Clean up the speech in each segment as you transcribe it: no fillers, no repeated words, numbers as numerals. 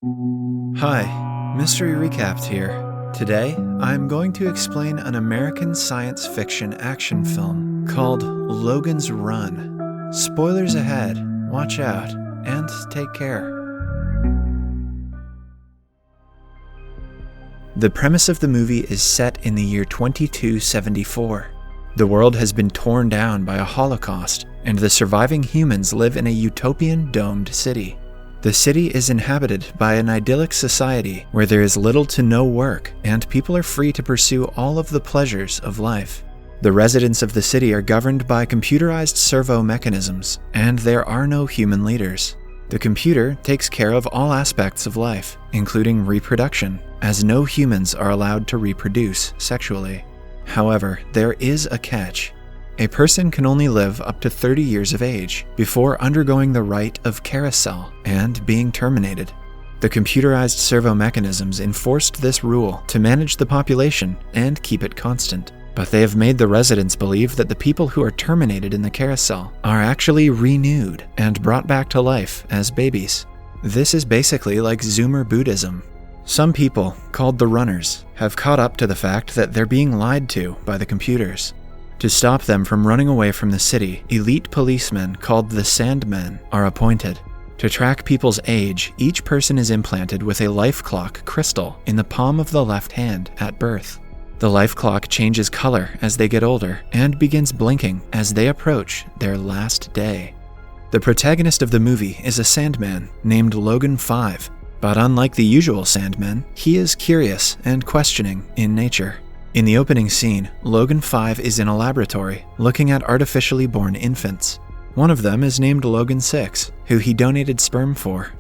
Hi, Mystery Recapped here. Today, I'm going to explain an American science fiction action film called Logan's Run. Spoilers ahead, watch out, and take care. The premise of the movie is set in the year 2274. The world has been torn down by a Holocaust, and the surviving humans live in a utopian domed city. The city is inhabited by an idyllic society where there is little to no work, and people are free to pursue all of the pleasures of life. The residents of the city are governed by computerized servo mechanisms, and there are no human leaders. The computer takes care of all aspects of life, including reproduction, as no humans are allowed to reproduce sexually. However, there is a catch. A person can only live up to 30 years of age before undergoing the rite of carousel and being terminated. The computerized servo mechanisms enforced this rule to manage the population and keep it constant. But they have made the residents believe that the people who are terminated in the carousel are actually renewed and brought back to life as babies. This is basically like Zoomer Buddhism. Some people, called the runners, have caught up to the fact that they're being lied to by the computers. To stop them from running away from the city, elite policemen called the SANDMAN are appointed. To track people's age, each person is implanted with a life clock crystal in the palm of the left hand at birth. The life clock changes color as they get older and begins blinking as they approach their last day. The protagonist of the movie is a Sandman named Logan 5, but unlike the usual Sandman, he is curious and questioning in nature. In the opening scene, Logan 5 is in a laboratory looking at artificially born infants. One of them is named Logan 6, who he donated sperm for.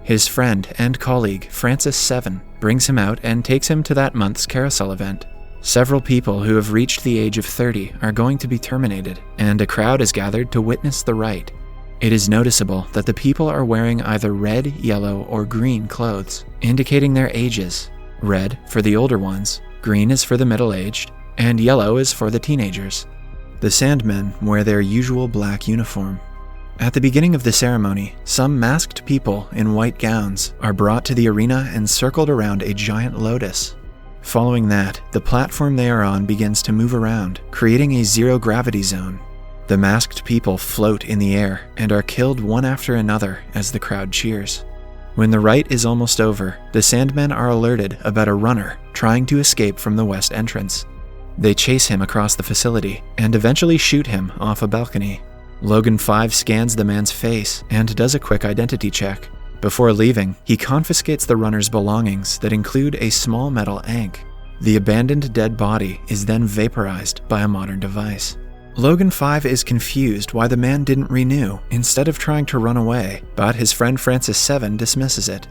His friend and colleague, Francis 7, brings him out and takes him to that month's carousel event. Several people who have reached the age of 30 are going to be terminated, and a crowd is gathered to witness the rite. It is noticeable that the people are wearing either red, yellow, or green clothes, indicating their ages. Red for the older ones, green is for the middle-aged, and yellow is for the teenagers. The Sandmen wear their usual black uniform. At the beginning of the ceremony, some masked people in white gowns are brought to the arena and circled around a giant lotus. Following that, the platform they are on begins to move around, creating a zero-gravity zone. The masked people float in the air and are killed one after another as the crowd cheers. When the rite is almost over, the Sandmen are alerted about a runner trying to escape from the west entrance. They chase him across the facility and eventually shoot him off a balcony. Logan 5 scans the man's face and does a quick identity check. Before leaving, he confiscates the runner's belongings that include a small metal ankh. The abandoned dead body is then vaporized by a modern device. Logan 5 is confused why the man didn't renew instead of trying to run away, but his friend Francis 7 dismisses it.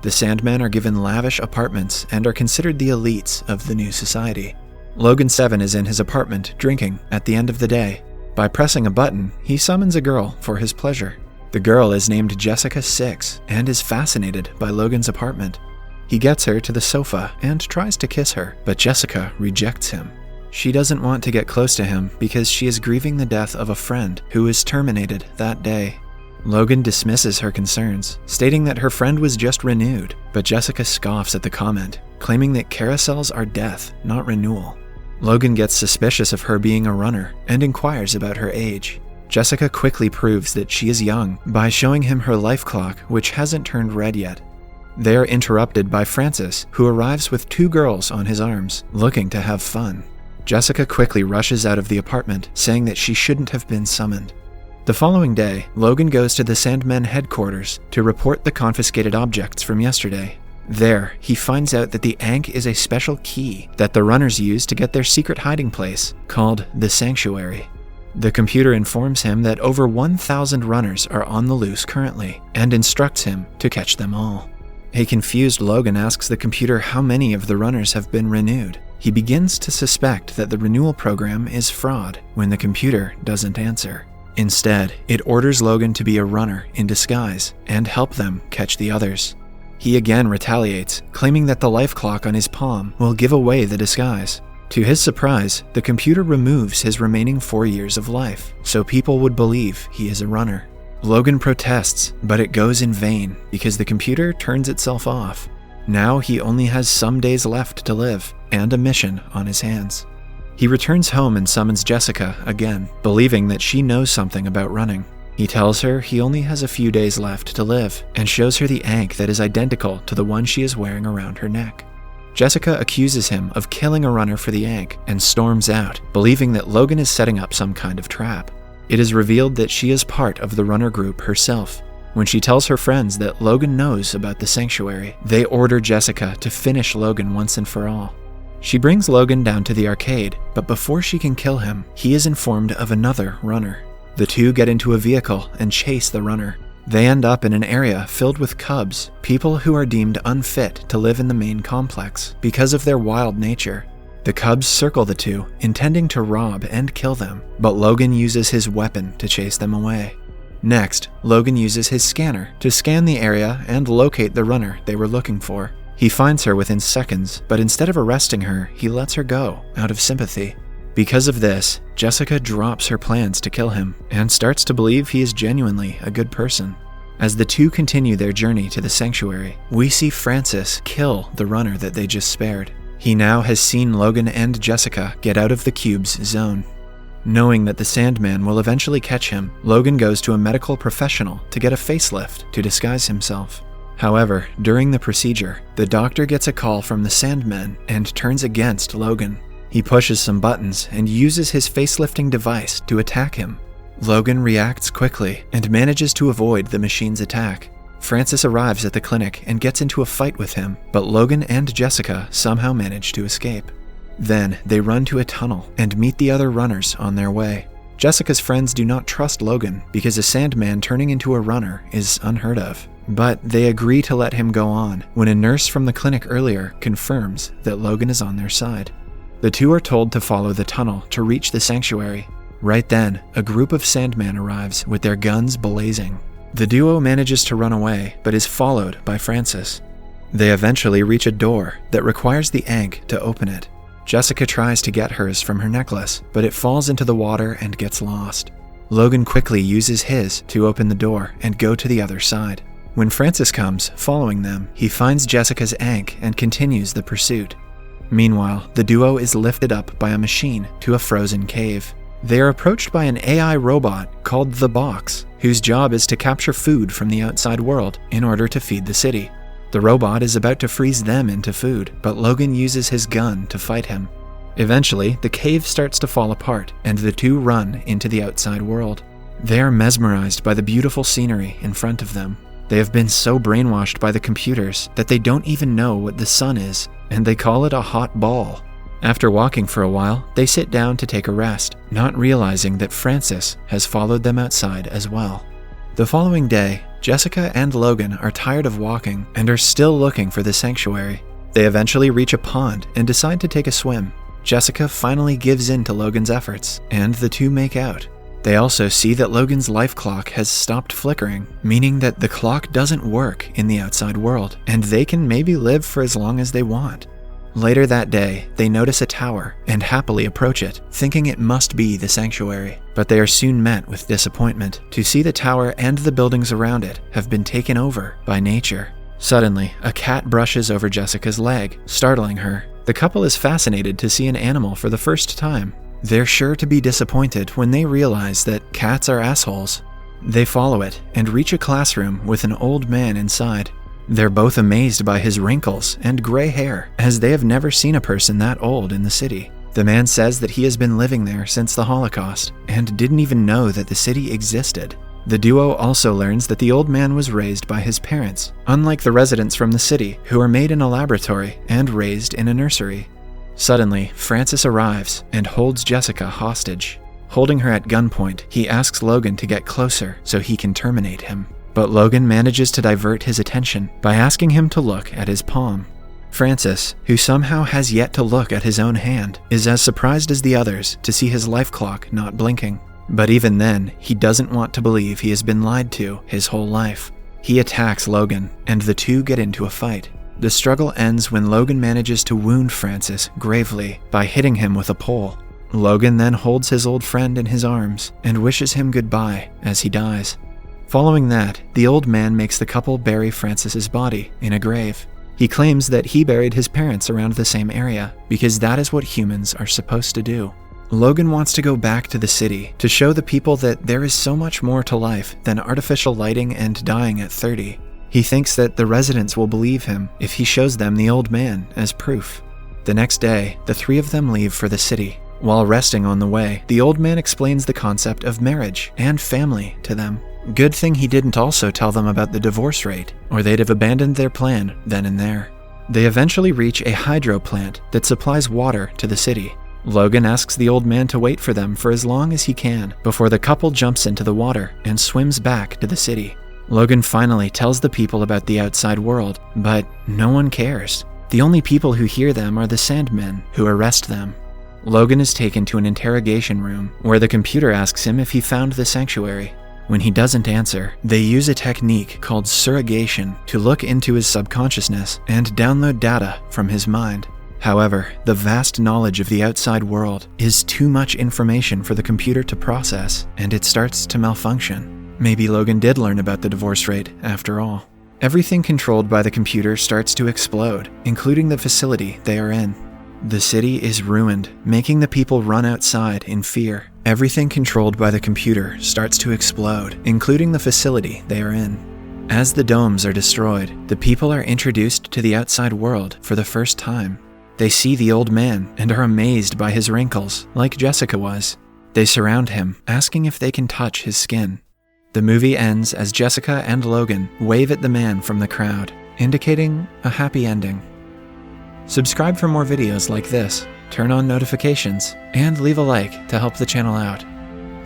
The Sandmen are given lavish apartments and are considered the elites of the new society. Logan 7 is in his apartment drinking at the end of the day. By pressing a button, he summons a girl for his pleasure. The girl is named Jessica 6 and is fascinated by Logan's apartment. He gets her to the sofa and tries to kiss her, but Jessica rejects him. She doesn't want to get close to him because she is grieving the death of a friend who was terminated that day. Logan dismisses her concerns, stating that her friend was just renewed, but Jessica scoffs at the comment, claiming that carousels are death, not renewal. Logan gets suspicious of her being a runner and inquires about her age. Jessica quickly proves that she is young by showing him her life clock, which hasn't turned red yet. They are interrupted by Francis, who arrives with 2 girls on his arms, looking to have fun. Jessica quickly rushes out of the apartment, saying that she shouldn't have been summoned. The following day, Logan goes to the Sandmen headquarters to report the confiscated objects from yesterday. There, he finds out that the ankh is a special key that the runners use to get their secret hiding place, called the Sanctuary. The computer informs him that over 1,000 runners are on the loose currently, and instructs him to catch them all. A confused Logan asks the computer how many of the runners have been renewed. He begins to suspect that the renewal program is fraud when the computer doesn't answer. Instead, it orders Logan to be a runner in disguise and help them catch the others. He again retaliates, claiming that the life clock on his palm will give away the disguise. To his surprise, the computer removes his remaining 4 years of life, so people would believe he is a runner. Logan protests, but it goes in vain because the computer turns itself off. Now he only has some days left to live and a mission on his hands. He returns home and summons Jessica again, believing that she knows something about running. He tells her he only has a few days left to live and shows her the ankh that is identical to the one she is wearing around her neck. Jessica accuses him of killing a runner for the ankh and storms out, believing that Logan is setting up some kind of trap. It is revealed that she is part of the runner group herself. When she tells her friends that Logan knows about the sanctuary, they order Jessica to finish Logan once and for all. She brings Logan down to the arcade, but before she can kill him, he is informed of another runner. The two get into a vehicle and chase the runner. They end up in an area filled with cubs, people who are deemed unfit to live in the main complex because of their wild nature. The cubs circle the two, intending to rob and kill them, but Logan uses his weapon to chase them away. Next, Logan uses his scanner to scan the area and locate the runner they were looking for. He finds her within seconds, but instead of arresting her, he lets her go out of sympathy. Because of this, Jessica drops her plans to kill him and starts to believe he is genuinely a good person. As the two continue their journey to the sanctuary, we see Francis kill the runner that they just spared. He now has seen Logan and Jessica get out of the cube's zone. Knowing that the SANDMAN will eventually catch him, Logan goes to a medical professional to get a facelift to disguise himself. However, during the procedure, the doctor gets a call from the SANDMAN and turns against Logan. He pushes some buttons and uses his facelifting device to attack him. Logan reacts quickly and manages to avoid the machine's attack. Francis arrives at the clinic and gets into a fight with him, but Logan and Jessica somehow manage to escape. Then they run to a tunnel and meet the other runners on their way. Jessica's friends do not trust Logan because a SANDMAN turning into a runner is unheard of, but they agree to let him go on when a nurse from the clinic earlier confirms that Logan is on their side. The two are told to follow the tunnel to reach the sanctuary. Right then, a group of SANDMAN arrives with their guns blazing. The duo manages to run away, but is followed by Francis. They eventually reach a door that requires the ankh to open it. Jessica tries to get hers from her necklace, but it falls into the water and gets lost. Logan quickly uses his to open the door and go to the other side. When Francis comes, following them, he finds Jessica's ankh and continues the pursuit. Meanwhile, the duo is lifted up by a machine to a frozen cave. They are approached by an AI robot called the Box, whose job is to capture food from the outside world in order to feed the city. The robot is about to freeze them into food, but Logan uses his gun to fight him. Eventually, the cave starts to fall apart, and the two run into the outside world. They are mesmerized by the beautiful scenery in front of them. They have been so brainwashed by the computers that they don't even know what the sun is, and they call it a hot ball. After walking for a while, they sit down to take a rest, not realizing that Francis has followed them outside as well. The following day, Jessica and Logan are tired of walking and are still looking for the sanctuary. They eventually reach a pond and decide to take a swim. Jessica finally gives in to Logan's efforts, and the two make out. They also see that Logan's life clock has stopped flickering, meaning that the clock doesn't work in the outside world, and they can maybe live for as long as they want. Later that day, they notice a tower and happily approach it, thinking it must be the sanctuary. But they are soon met with disappointment to see the tower and the buildings around it have been taken over by nature. Suddenly, a cat brushes over Jessica's leg, startling her. The couple is fascinated to see an animal for the first time. They're sure to be disappointed when they realize that cats are assholes. They follow it and reach a classroom with an old man inside. They're both amazed by his wrinkles and gray hair, as they have never seen a person that old in the city. The man says that he has been living there since the Holocaust and didn't even know that the city existed. The duo also learns that the old man was raised by his parents, unlike the residents from the city who are made in a laboratory and raised in a nursery. Suddenly, Francis arrives and holds Jessica hostage. Holding her at gunpoint, he asks Logan to get closer so he can terminate him. But Logan manages to divert his attention by asking him to look at his palm. Francis, who somehow has yet to look at his own hand, is as surprised as the others to see his life clock not blinking. But even then, he doesn't want to believe he has been lied to his whole life. He attacks Logan, and the two get into a fight. The struggle ends when Logan manages to wound Francis gravely by hitting him with a pole. Logan then holds his old friend in his arms and wishes him goodbye as he dies. Following that, the old man makes the couple bury Francis's body in a grave. He claims that he buried his parents around the same area because that is what humans are supposed to do. Logan wants to go back to the city to show the people that there is so much more to life than artificial lighting and dying at 30. He thinks that the residents will believe him if he shows them the old man as proof. The next day, the three of them leave for the city. While resting on the way, the old man explains the concept of marriage and family to them. Good thing he didn't also tell them about the divorce rate, or they'd have abandoned their plan then and there. They eventually reach a hydro plant that supplies water to the city. Logan asks the old man to wait for them for as long as he can before the couple jumps into the water and swims back to the city. Logan finally tells the people about the outside world, but no one cares. The only people who hear them are the SANDMAN, who arrest them. Logan is taken to an interrogation room where the computer asks him if he found the sanctuary. When he doesn't answer, they use a technique called surrogation to look into his subconsciousness and download data from his mind. However, the vast knowledge of the outside world is too much information for the computer to process, and it starts to malfunction. Maybe Logan did learn about the divorce rate after all. Everything controlled by the computer starts to explode, including the facility they are in. The city is ruined, making the people run outside in fear. Everything controlled by the computer starts to explode, including the facility they are in. As the domes are destroyed, the people are introduced to the outside world for the first time. They see the old man and are amazed by his wrinkles, like Jessica was. They surround him, asking if they can touch his skin. The movie ends as Jessica and Logan wave at the man from the crowd, indicating a happy ending. Subscribe for more videos like this, turn on notifications, and leave a like to help the channel out.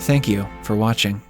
Thank you for watching.